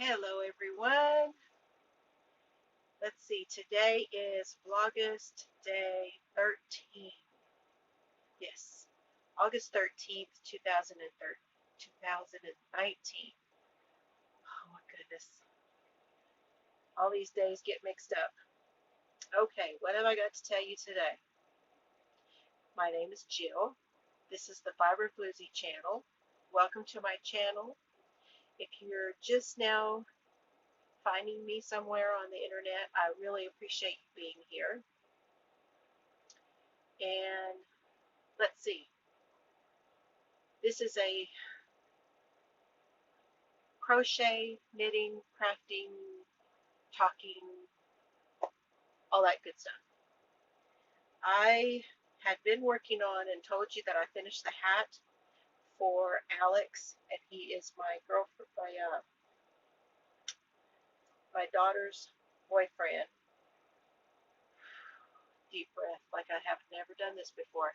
Hello everyone. Let's see, today is Vlogust day 13. Yes, August 13th, 2019. Oh my goodness. All these days get mixed up. Okay, what have I got to tell you today? My name is Jill. This is the Fiber Floozie channel. Welcome to my channel. If you're just now finding me somewhere on the internet, I really appreciate you being here. And let's see. This is a crochet, knitting, crafting, talking, all that good stuff. I had been working on and told you that I finished the hat for Alex, and he is my girlfriend, my daughter's boyfriend. Deep breath, like I have never done this before.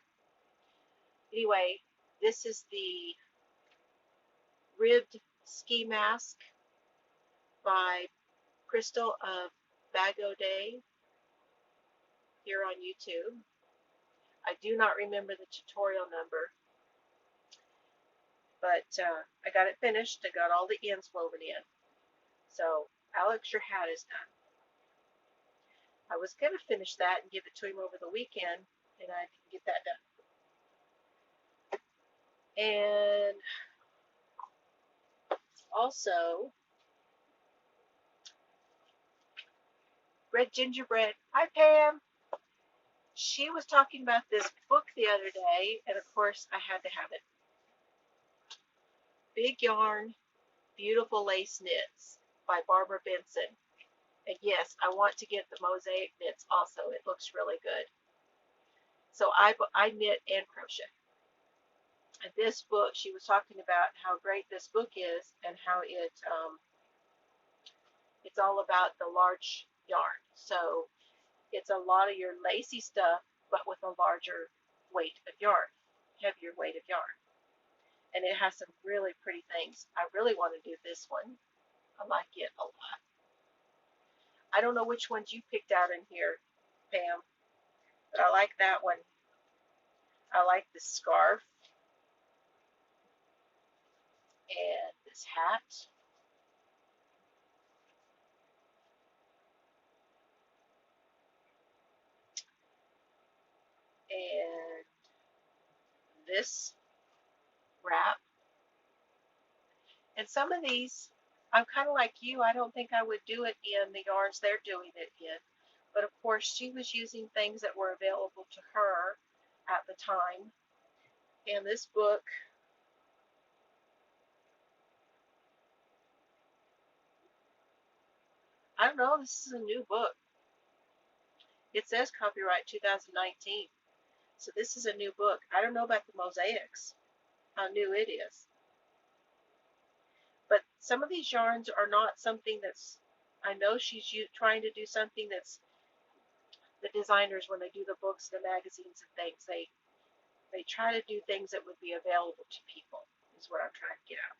Anyway, this is the ribbed ski mask by Crystal of Bago Day here on YouTube. I do not remember the tutorial number, but I got it finished. I got all the ends woven in. So, Alex, your hat is done. I was going to finish that and give it to him over the weekend, and I didn't get that done. And also, Red Gingerbread. Hi, Pam. She was talking about this book the other day, and of course, I had to have it. Big Yarn, Beautiful Lace Knits by Barbara Benson. And yes, I want to get the mosaic knits also. It looks really good. So I knit and crochet. And this book, she was talking about how great this book is and how it's all about the large yarn. So it's a lot of your lacy stuff, but with a larger weight of yarn, heavier weight of yarn. And it has some really pretty things. I really want to do this one. I like it a lot. I don't know which ones you picked out in here, Pam, but I like that one. I like this scarf and this hat. And this wrap. And some of these, I'm kind of like you. I don't think I would do it in the yarns they're doing it in. But of course, she was using things that were available to her at the time. And this book, I don't know, this is a new book. It says copyright 2019. So this is a new book. I don't know about the mosaics, how new it is. But some of these yarns are not something that's, I know she's trying to do something that's, the designers, when they do the books, the magazines and things, they try to do things that would be available to people, is what I'm trying to get out.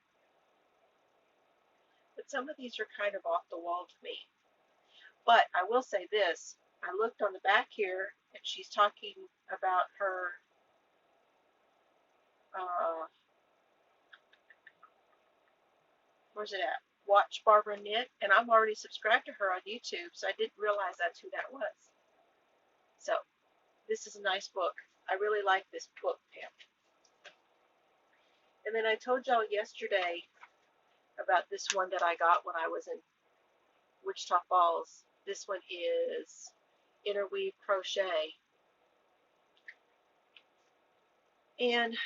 But some of these are kind of off the wall to me. But I will say this, I looked on the back here, and she's talking about her where's it at? Watch Barbara Knit, and I'm already subscribed to her on YouTube, so I didn't realize that's who that was. So, this is a nice book. I really like this book, Pam. And then I told y'all yesterday about this one that I got when I was in Wichita Falls. This one is Interweave Crochet. And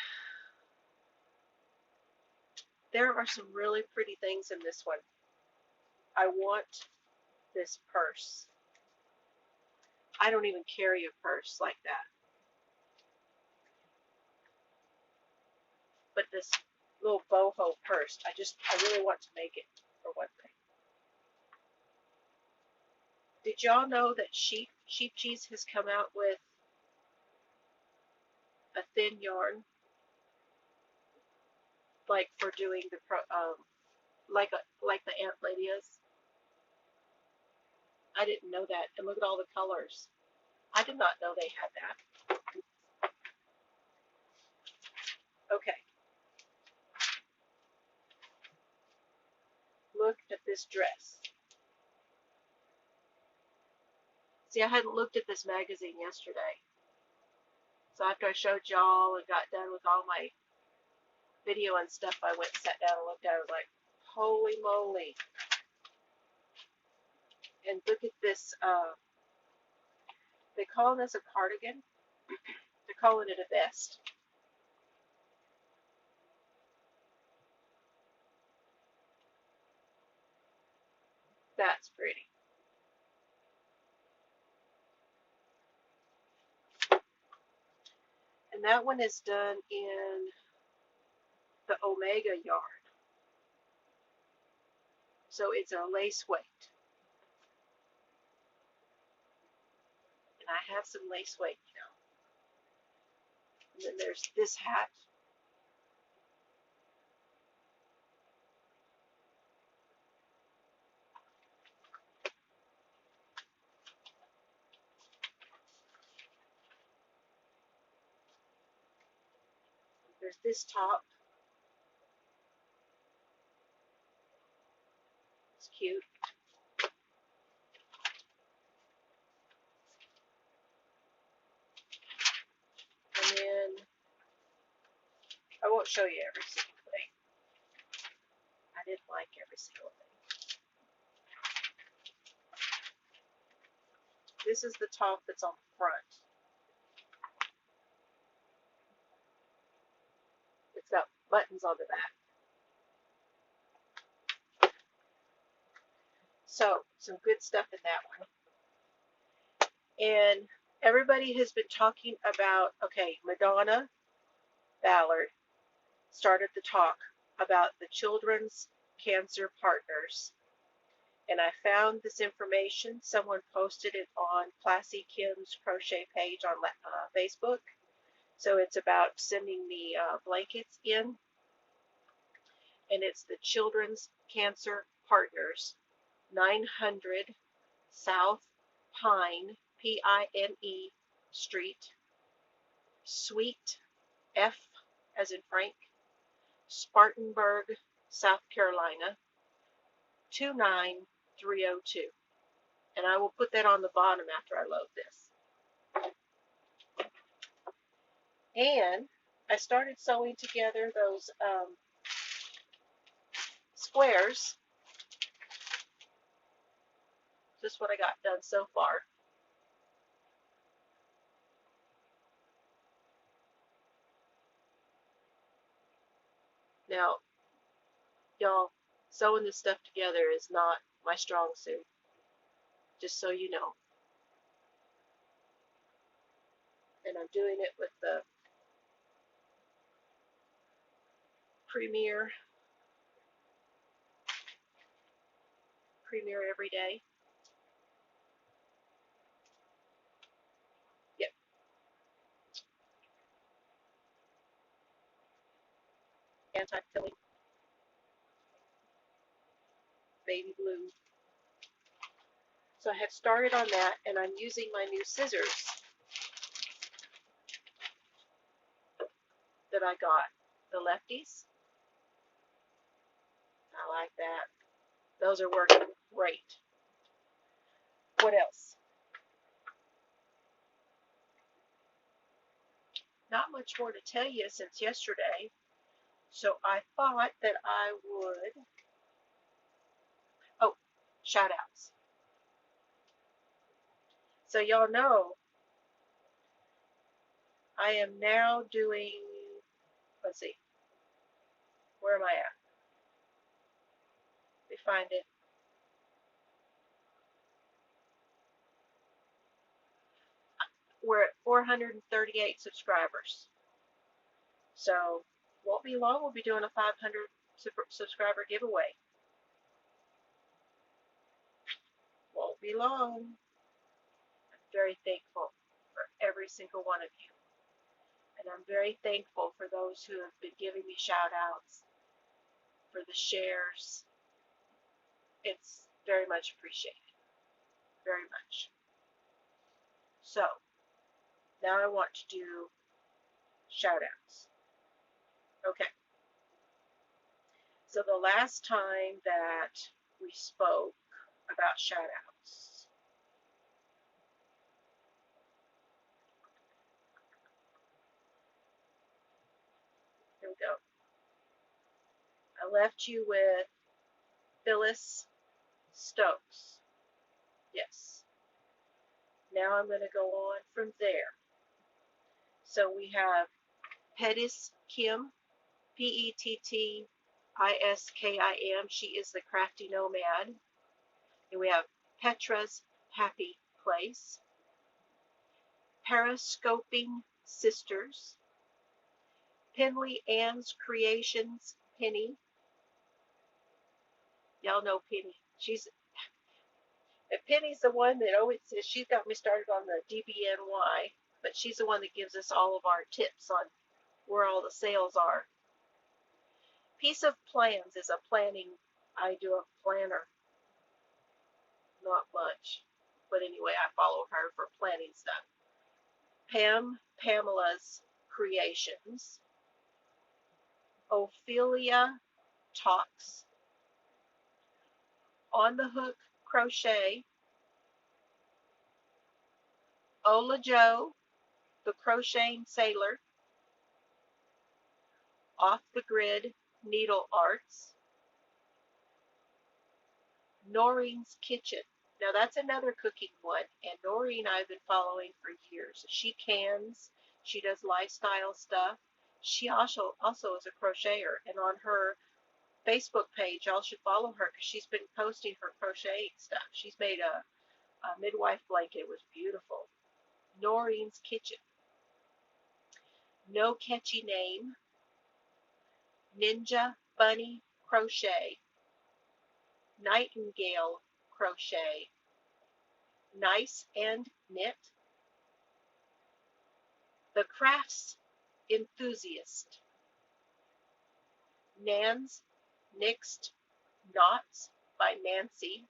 there are some really pretty things in this one. I want this purse. I don't even carry a purse like that. But this little boho purse, I really want to make it, for one thing. Did y'all know that Sheep Cheese has come out with a thin yarn, like for doing the like the ant lady is. I didn't know that. And look at all the colors. I did not know they had that. Okay. Look at this dress. See, I hadn't looked at this magazine yesterday. So after I showed y'all and got done with all my video and stuff, I went and sat down and looked at it. I was like, holy moly. And look at this. They call this a cardigan. They're calling it a vest. That's pretty. And that one is done in the Omega yarn. So it's a lace weight. And I have some lace weight, you know. And then there's this hat. There's this top. It's cute. And then I won't show you every single thing. I didn't like every single thing. This is the top that's on the front. It's got buttons on the back. So, some good stuff in that one. And everybody has been talking about, okay, Madonna, Ballard, started the talk about the children's cancer partners. And I found this information. Someone posted it on Classy Kim's crochet page on Facebook. So it's about sending the blankets in. And it's the Children's Cancer Partners, 900 South Pine, Pine Street, Suite F as in Frank, Spartanburg, South Carolina, 29302. And I will put that on the bottom after I load this. And I started sewing together those squares. Just what I got done so far. Now, y'all, sewing this stuff together is not my strong suit. Just so you know. And I'm doing it with the Premier every day. Yep. Anti-pilling. Baby blue. So I have started on that, and I'm using my new scissors that I got. The lefties. I like that. Those are working great. What else? Not much more to tell you since yesterday. So I thought that I would... Oh, shout outs. So y'all know I am now doing, let's see, where am I at? Let me find it. We're at 438 subscribers. So, won't be long, we'll be doing a 500 subscriber giveaway. Won't be long. I'm very thankful for every single one of you. And I'm very thankful for those who have been giving me shout outs, for the shares, It's very much appreciated. Very much. So, now I want to do shout outs. Okay. So the last time that we spoke about shout outs, here we go. I left you with Phyllis Stokes. Yes. Now I'm going to go on from there. So we have Pettiskim, Pettiskim. She is the crafty nomad. And we have Petra's Happy Place, Periscoping Sisters, Penley-Ann's Creations, Penny. Y'all know Penny. Penny's the one that always says she's got me started on the DBNY, but she's the one that gives us all of our tips on where all the sales are. Piece of Plans is a planning. I do a planner. Not much. But anyway, I follow her for planning stuff. Pamela's Creations. Ophelia Talks. On the Hook Crochet. OlaJoe, the Crocheting Sailor. Off the Grid Needle Arts. Noreen's Kitchen. Now that's another cooking one, and Noreen I've been following for years. She cans, she does lifestyle stuff. She also is a crocheter, and on her Facebook page, y'all should follow her because she's been posting her crocheting stuff. She's made a midwife blanket. It was beautiful. Noreen's Kitchen. No Catchy Name. Ninja Bunny Crochet. Nightingail Crochet. Nice and Knit. The Crafts Enthusiast. Nan's Nixed Knots by Nancy.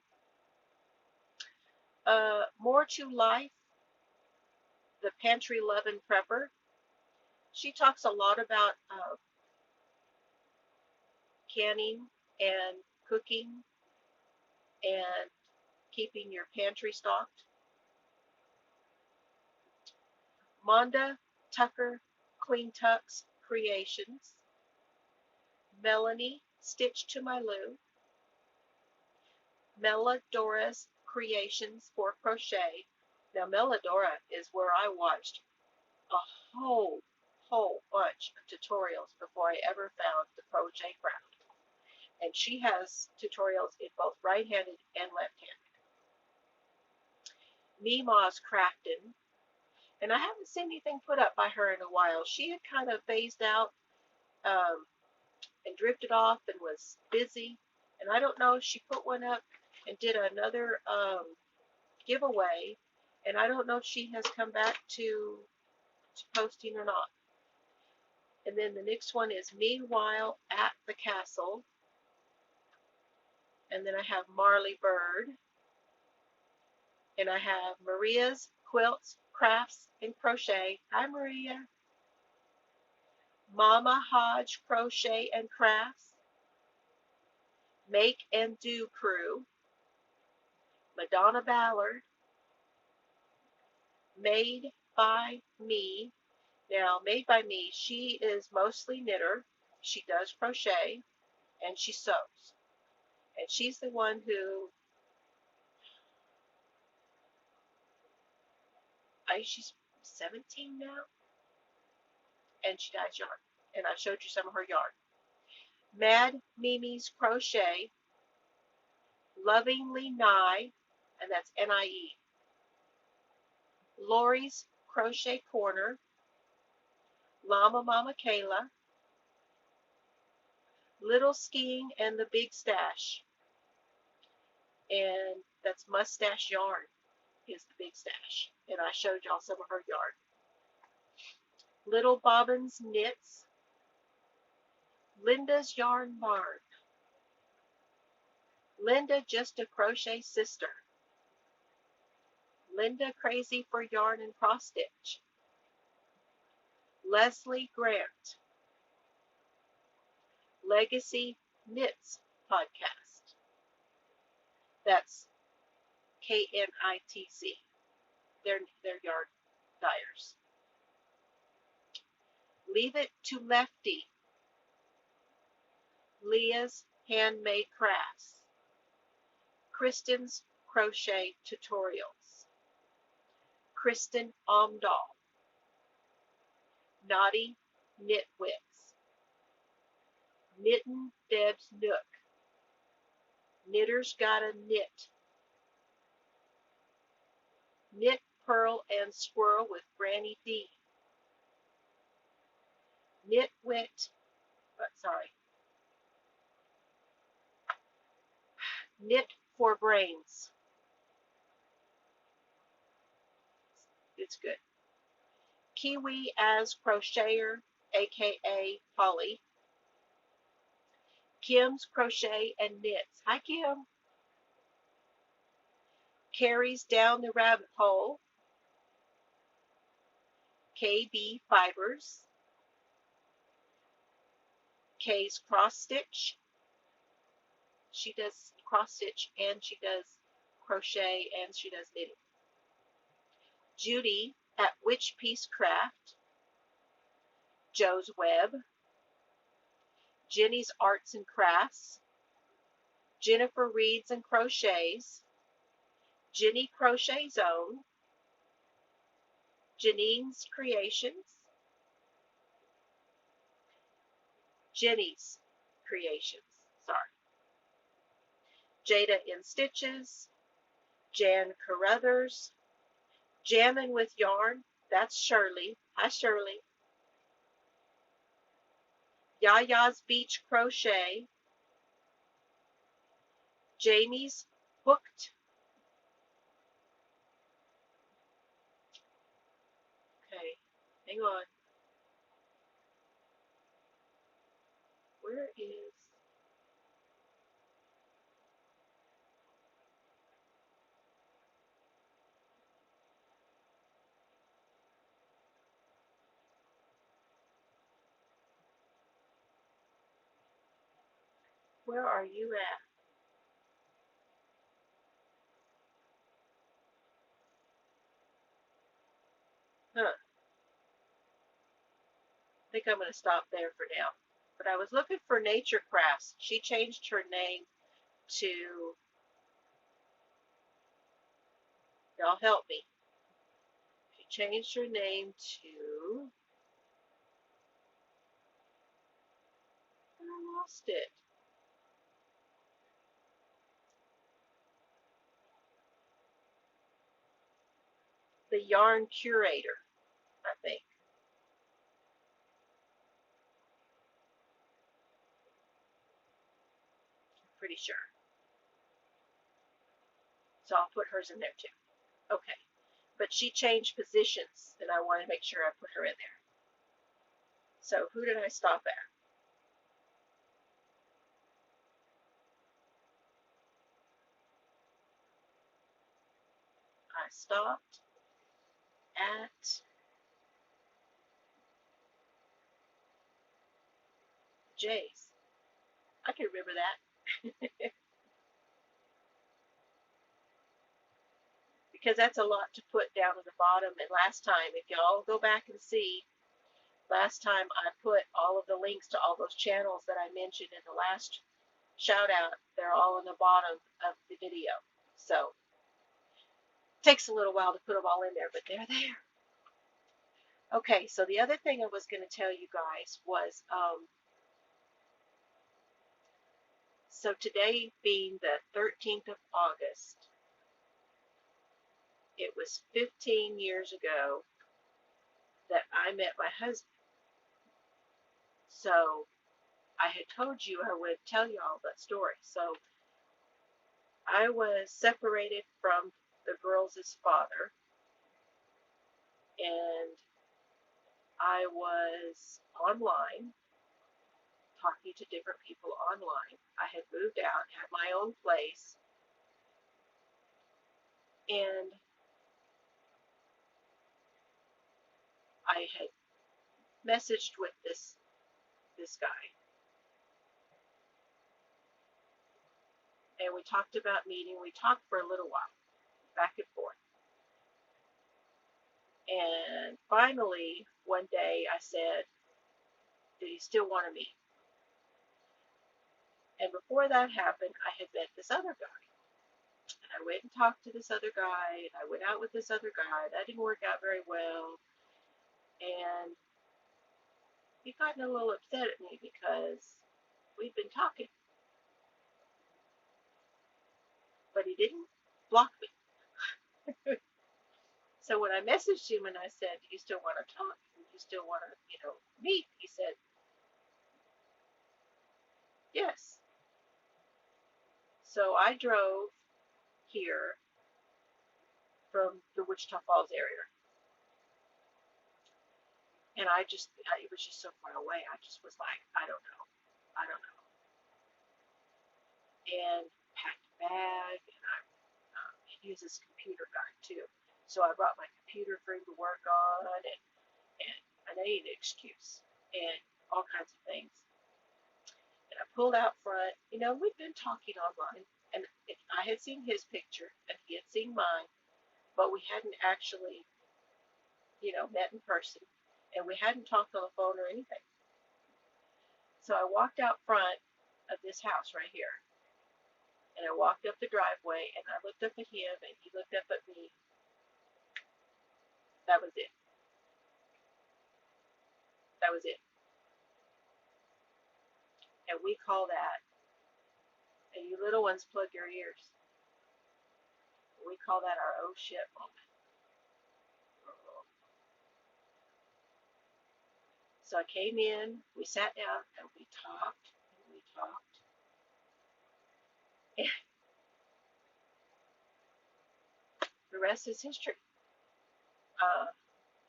More to Life, the Pantry Lovin' Prepper. She talks a lot about canning and cooking and keeping your pantry stocked. Monda Tucker Queentuck's Creations. Melanie Stitch to My Lou. Meladora's Creations for Crochet. Now Meladora is where I watched a whole bunch of tutorials before I ever found the crochet craft. And she has tutorials in both right-handed and left-handed. Meemaw's Craftin. And I haven't seen anything put up by her in a while. She had kind of phased out and drifted off and was busy. And I don't know if she put one up and did another giveaway. And I don't know if she has come back to posting or not. And then the next one is Meanwhile at the Castle. And then I have Marley Bird. And I have Maria's Quilts, Crafts, and Crochet. Hi, Maria. Mama Hodge Crochet and Crafts. Make and Do Crew. Madonna Ballard. Made by Me. Now, Made by Me, she is mostly knitter. She does crochet and she sews. And she's the one who, she's 17 now, and she dyes yarn. And I showed you some of her yarn. Mad Mimi's Crochet, LovinglyNie, and that's N-I-E. Lori's Crochet Corner, Llama Mama Kayla, Little Skein and the Big Stash, and that's Mustache Yarn is the Big Stash, and I showed y'all some of her yarn. Little Bobbins Knits, Linda's Yarn Barn, Linda, just a crochet sister. Linda, crazy for yarn and cross stitch. Leslie Grant, Legacy Knits podcast. That's KNITZ. They're yarn dyers. Leave It to Lefty, Leah's Handmade Crafts. Kristen's Crochet Tutorials. Kristen Omdahl, Naughty Knitwits. Knittin' Deb's Nook, Knitter's Gotta Knit. Knit, Purl, and Swirl with Granny D. Knitwit, Knit for Brains. It's good. Kiwi as Crocheter, aka Polly. Kim's Crochet and Knits. Hi, Kim. Carries Down the Rabbit Hole. KB Fibers. Kay's Cross Stitch. She does cross stitch and she does crochet and she does knitting. Judy at Witch Piece Craft. Joe's Web. Jenny's Arts and Crafts. Jennifer Reads and Crochets. Jenny Crochet Zone. Janine's Creations. Jenny's Creations, sorry. Jada in Stitches. Jan Carruthers. Jammin' with Yarn, that's Shirley. Hi, Shirley. Yaya's Beach Crochet. Jamie's Hooked. Okay, hang on. Where is... Where are you at? Huh. I think I'm going to stop there for now. But I was looking for Nature Crafts. She changed her name to... Y'all help me. She changed her name to... I lost it. The Yarn Curator, I think. I'm pretty sure. So I'll put hers in there too. Okay. But she changed positions, and I want to make sure I put her in there. So who did I stop at? I stopped at Jay's. I can remember that. Because that's a lot to put down at the bottom. And last time, if y'all go back and see, last time I put all of the links to all those channels that I mentioned in the last shout out. They're all in the bottom of the video. So it takes a little while to put them all in there, but they're there. Okay, so the other thing I was going to tell you guys was, so today being the 13th of August, it was 15 years ago that I met my husband. So I had told you I would tell you all that story. So I was separated from the girls' father, and I was online talking to different people online. I had moved out, had my own place, and I had messaged with this guy, and we talked about meeting. We talked for a little while, back and forth. And finally, one day I said, did he still want to meet? And before that happened, I had met this other guy. And I went and talked to this other guy, and I went out with this other guy. That didn't work out very well. And he got a little upset at me because we'd been talking. But he didn't block me. So when I messaged him and I said, do you still want to talk? Do you still want to, meet? He said, yes. So I drove here from the Wichita Falls area. And it was just so far away. I just was like, I don't know. And packed a bag, and he uses computer guy too. So I brought my computer for him to work on, and I need an excuse, and all kinds of things. And I pulled out front. We'd been talking online, and I had seen his picture, and he had seen mine, but we hadn't actually, met in person, and we hadn't talked on the phone or anything. So I walked out front of this house right here. And I walked up the driveway, and I looked up at him, and he looked up at me. That was it. That was it. And we call that, and you little ones plug your ears. We call that our oh shit moment. So I came in, we sat down, and we talked, and we talked. And the rest is history.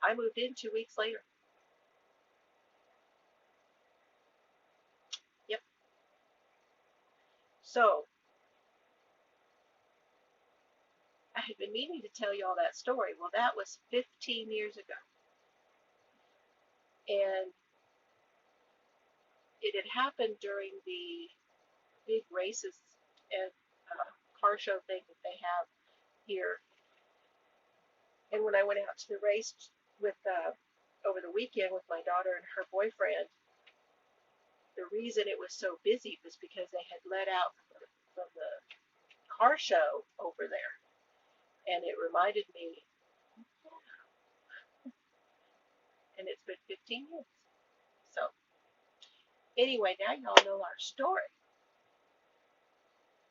I moved in 2 weeks later. Yep. So I had been meaning to tell you all that story. Well, that was 15 years ago. And it had happened during the big races and car show thing that they have here. And when I went out to the race with over the weekend with my daughter and her boyfriend, the reason it was so busy was because they had let out from the car show over there, and it reminded me. And it's been 15 years. So anyway, now y'all know our story.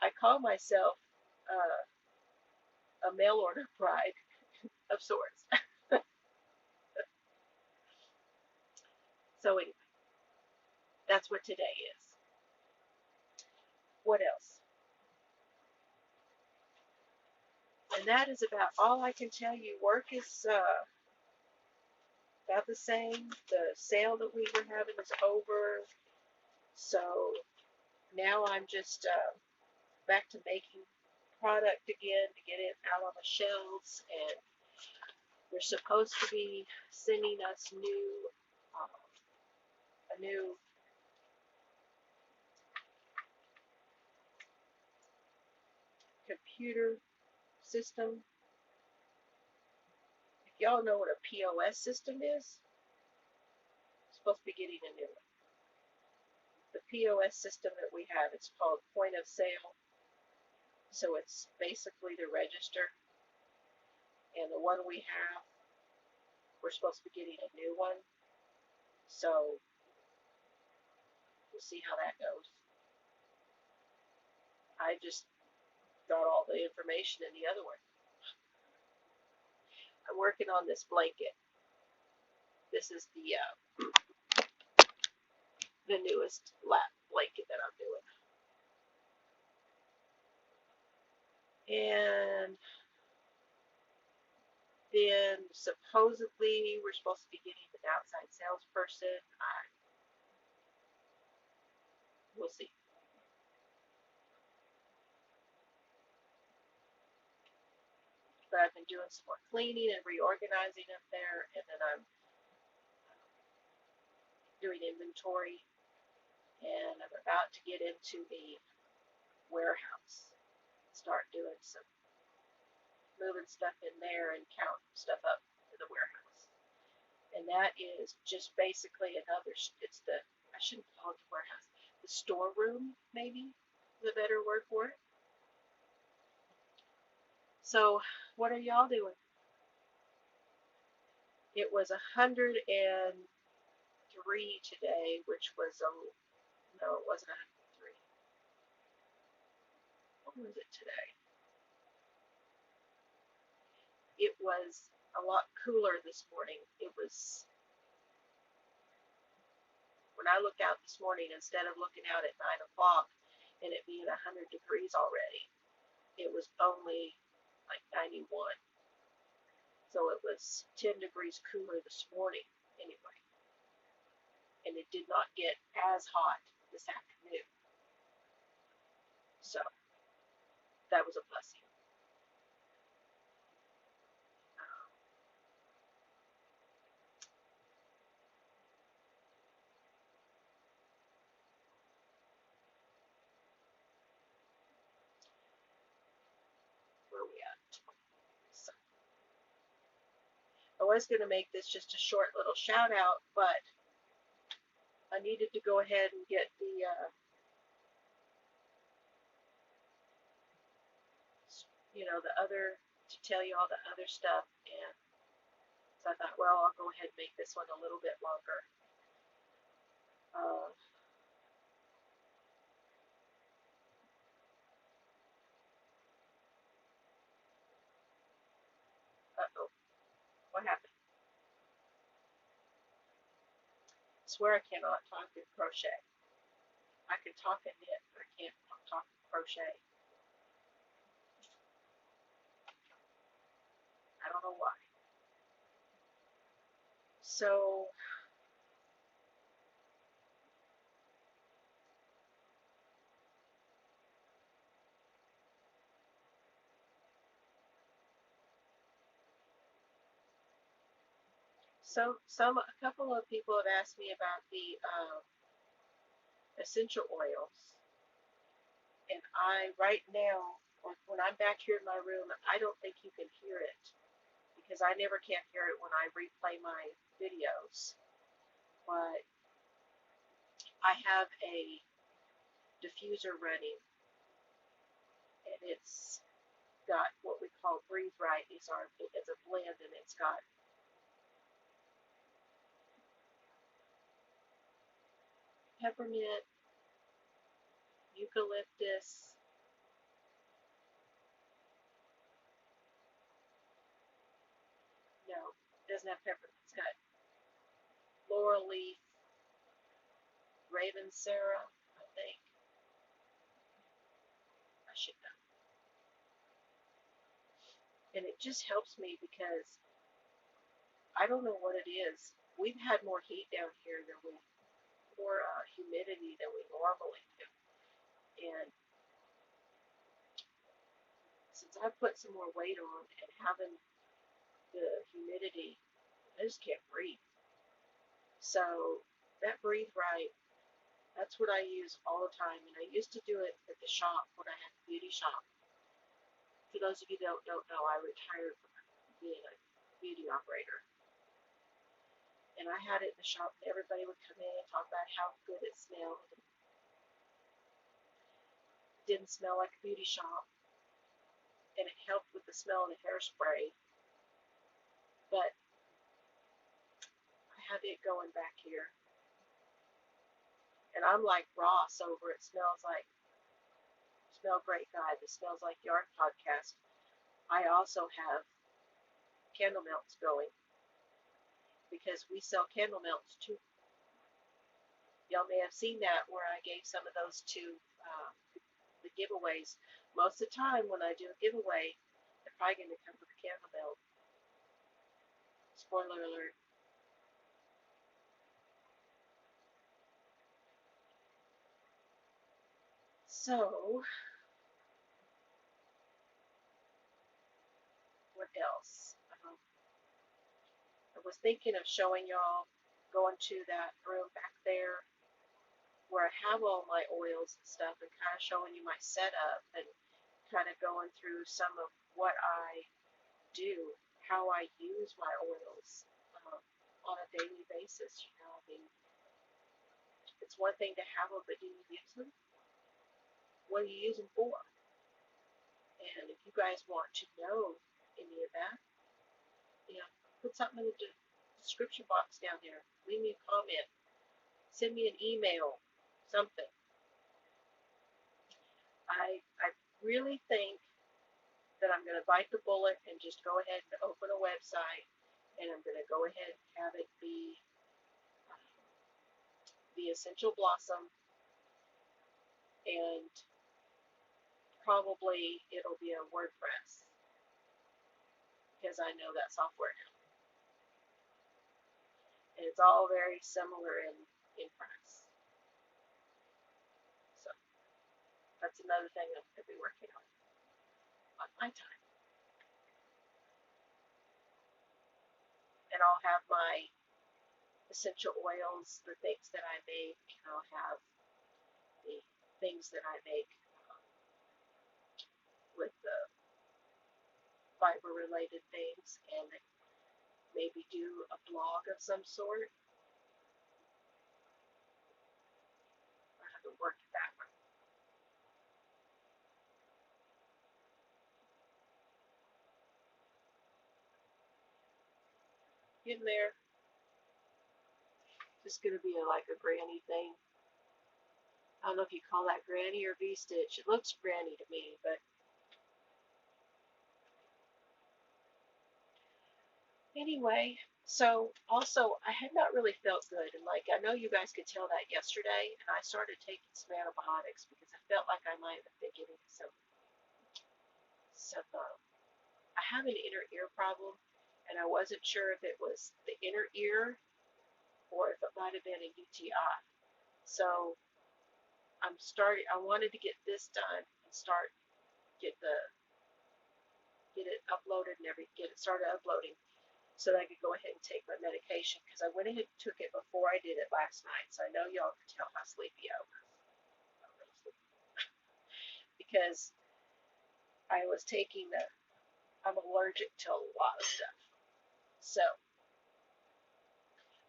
I call myself a mail order bride of sorts. So anyway, that's what today is. What else? And that is about all I can tell you. Work is about the same. The sale that we were having is over. So now I'm just back to making product again to get it out on the shelves. And they're supposed to be sending us a new computer system. If y'all know what a POS system is, I'm supposed to be getting a new one. The POS system that we have, it's called point of sale. So it's basically the register. And the one we have, we're supposed to be getting a new one. So we'll see how that goes. I just got all the information in the other one. I'm working on this blanket. This is the newest lap blanket that I'm doing. And then supposedly we're supposed to be getting an outside salesperson. We'll see. But I've been doing some more cleaning and reorganizing up there, and then I'm doing inventory, and I'm about to get into the warehouse, start doing some moving stuff in there and counting stuff up in the warehouse. And that is just basically another, it's the, I shouldn't call it the warehouse, the storeroom, maybe is a better word for it. So what are y'all doing? It was 103 today, which was a, no, it wasn't 103. What was it today? It was a lot cooler this morning. It was, when I looked out this morning, instead of looking out at 9 o'clock and it being 100 degrees already, it was only like 91. So it was 10 degrees cooler this morning anyway. And it did not get as hot this afternoon. So that was a blessing. Where are we at? So I was going to make this just a short little shout out, but I needed to go ahead and get the, the other, to tell you all the other stuff. And so I thought, well, I'll go ahead and make this one a little bit longer. Uh-oh, what happened? I swear I cannot talk and crochet. I can talk and knit, but I can't talk and crochet. I don't know why. So a couple of people have asked me about the essential oils, and I right now, when I'm back here in my room, I don't think you can hear it because I never can hear it when I replay my videos. But I have a diffuser running, and it's got what we call Breathe Right. It's a blend, and it's got peppermint, eucalyptus, no, it doesn't have peppermint. It's got laurel leaf, raven sarah, I think. I should know. And it just helps me because I don't know what it is. We've had more heat down here than more humidity than we normally do. And since I put some more weight on and having the humidity, I just can't breathe. So that Breathe Right, that's what I use all the time. And I used to do it at the shop when I had the beauty shop. For those of you that don't know, I retired from being a beauty operator. And I had it in the shop, and everybody would come in and talk about how good it smelled. It didn't smell like a beauty shop, and it helped with the smell of the hairspray. But I have it going back here, and I'm like Ross over it. Smell great guy. This smells like Yard Podcast. I also have candle melts going because we sell candle melts too. Y'all may have seen that where I gave some of those to the giveaways. Most of the time when I do a giveaway, they're probably going to come with a candle melt. Spoiler alert. So, what else? I was thinking of showing y'all going to that room back there where I have all my oils and stuff and kind of showing you my setup and kind of going through some of what I do, how I use my oils on a daily basis. You know, I mean, it's one thing to have them, but do you use them? What do you use them for? And if you guys want to know any of that, you know, put something in the description box down there. Leave me a comment. Send me an email. Something. I really think that I'm going to bite the bullet and just go ahead and open a website, and I'm going to go ahead and have it be the Essential Blossom, and probably it'll be a WordPress because I know that software now, and it's all very similar in price. So that's another thing I'm going to be working on my time. And I'll have my essential oils, the things that I make, and I'll have the things that I make with the fiber related things, and maybe do a blog of some sort. I haven't worked that one. Getting there. Just gonna be like a granny thing. I don't know if you call that granny or V-stitch. It looks granny to me, but anyway. So also, I had not really felt good, and like I know you guys could tell that yesterday, and I started taking some antibiotics because I felt like I might have been getting some. I have an inner ear problem, and I wasn't sure if it was the inner ear or if it might have been a UTI. So I wanted to get this done and get it uploaded and get it started uploading so that I could go ahead and take my medication, because I went ahead and took it before I did it last night. So I know y'all can tell how sleepy I was. Because I'm allergic to a lot of stuff. So I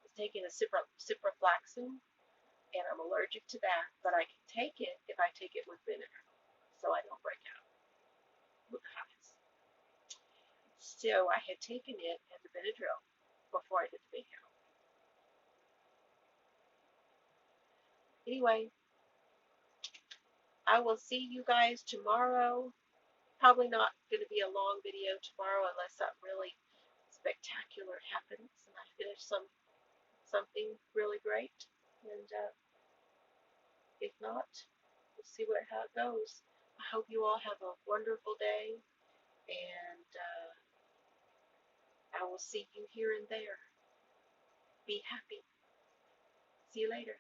was taking a ciprofloxacin, and I'm allergic to that, but I can take it if I take it with vinegar, so I don't break out with hives. So I had taken it and the Benadryl before I did the video. Anyway, I will see you guys tomorrow. Probably not going to be a long video tomorrow unless something really spectacular happens and I finish something really great. And if not, we'll see how it goes. I hope you all have a wonderful day, and I will see you here and there. Be happy. See you later.